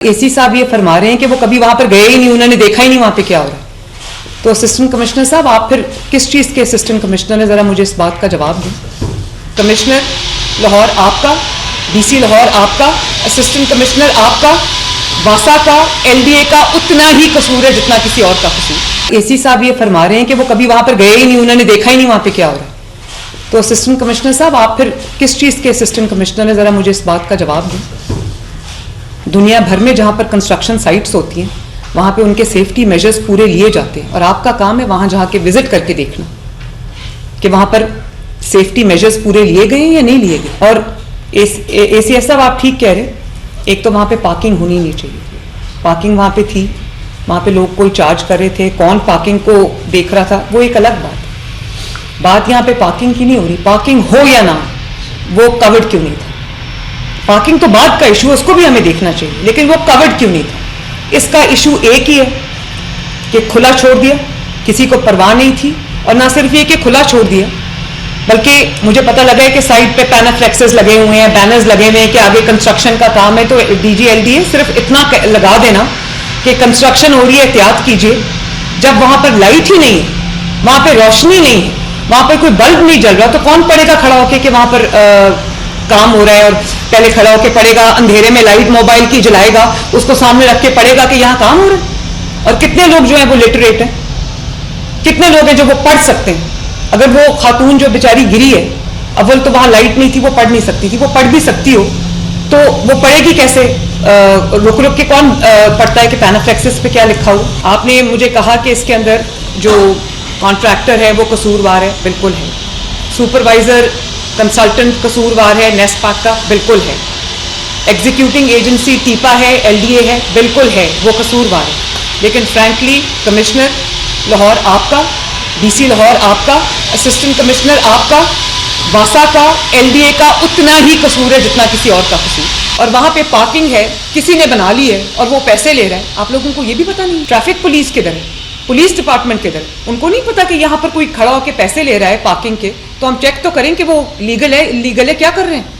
AC साहब ये फरमा रहे हैं कि वो कभी वहां पर गए ही नहीं, उन्होंने देखा ही नहीं वहां पे क्या हो रहा है। तो असिस्टेंट कमिश्नर साहब, आप फिर किस चीज़ के असिस्टेंट कमिश्नर हैं, ज़रा मुझे इस बात का जवाब दें। कमिश्नर लाहौर आपका, डीसी लाहौर आपका, असिस्टेंट कमिश्नर आपका, वासा का, एलडीए का उतना ही कसूर है जितना किसी और का कसूर। एसी साहब ये फरमा रहे हैं कि वो कभी वहां पर गए ही नहीं, उन्होंने देखा ही नहीं वहां पे क्या हो रहा है। तो असिस्टेंट कमिश्नर साहब, आप फिर किस चीज़ के असिस्टेंट कमिश्नर हैं, ज़रा मुझे इस बात का जवाब दें। दुनिया भर में जहाँ पर कंस्ट्रक्शन साइट्स होती हैं वहाँ पे उनके सेफ्टी मेजर्स पूरे लिए जाते हैं और आपका काम है वहाँ जहाँ के विजिट करके देखना कि वहाँ पर सेफ्टी मेजर्स पूरे लिए गए हैं या नहीं लिए गए। और एसीएस साहब, आप ठीक कह रहे हैं, एक तो वहाँ पे पार्किंग होनी नहीं चाहिए। पार्किंग वहाँ पे थी, वहाँ पे लोग कोई चार्ज कर रहे थे, कौन पार्किंग को देख रहा था वो एक अलग बात यहाँ पे पार्किंग की नहीं हो रही। पार्किंग हो या ना, वो कवर्ड क्यों नहीं था? पार्किंग तो बाद का इशू है, उसको भी हमें देखना चाहिए, लेकिन वो कवर्ड क्यों नहीं था? इसका इशू एक ही है कि खुला छोड़ दिया, किसी को परवाह नहीं थी। और ना सिर्फ ये कि खुला छोड़ दिया, बल्कि मुझे पता लगा है कि साइड पे पैनाफ्लेक्सेस लगे हुए हैं, बैनर्स लगे हुए हैं कि आगे कंस्ट्रक्शन का काम है। तो डीजीएलडीए सिर्फ इतना लगा देना कि कंस्ट्रक्शन हो रही है, एहतियात कीजिए। जब वहां पर लाइट ही नहीं है, वहां पर रोशनी नहीं है, वहां पर कोई बल्ब नहीं जल रहा, तो कौन पड़ेगा खड़ा होकर कि वहां पर काम हो रहा है? और पहले खड़ा होकर पड़ेगा, अंधेरे में लाइट मोबाइल की जलाएगा, उसको सामने रख के पड़ेगा कि यहाँ काम हो रहा है। और कितने लोग जो हैं वो लिटरेट हैं, कितने लोग हैं जो वो पढ़ सकते हैं। अगर वो खातून जो बेचारी गिरी है, अव्वल तो वहां लाइट नहीं थी, वो पढ़ नहीं सकती थी, वो पढ़ भी सकती हो तो वो पढ़ेगी कैसे? रुक रुक के कौन पढ़ता है कि पैनाफ्लेक्सिस पे क्या लिखा हो? आपने मुझे कहा कि इसके अंदर जो कॉन्ट्रैक्टर है वो कसूरवार है, बिल्कुल है। सुपरवाइजर कंसल्टेंट कसूरवार है, नेस्पाक का, बिल्कुल है। एग्जीक्यूटिंग एजेंसी टीपा है, एलडीए है, बिल्कुल है, वो कसूरवार है। लेकिन फ्रैंकली कमिश्नर लाहौर आपका, डीसी लाहौर आपका, असिस्टेंट कमिश्नर आपका, वासा का, एलडीए का उतना ही कसूर है जितना किसी और का कसूर। और वहां पे पार्किंग है, किसी ने बना ली है और वो पैसे ले रहा है। आप लोगों को ये भी पता नहीं? ट्रैफिक पुलिस किधर है? पुलिस डिपार्टमेंट किधर? उनको नहीं पता कि यहाँ पर कोई खड़ा होकर पैसे ले रहा है पार्किंग के, तो हम चेक तो करें कि वो लीगल है, इलीगल है, क्या कर रहे हैं।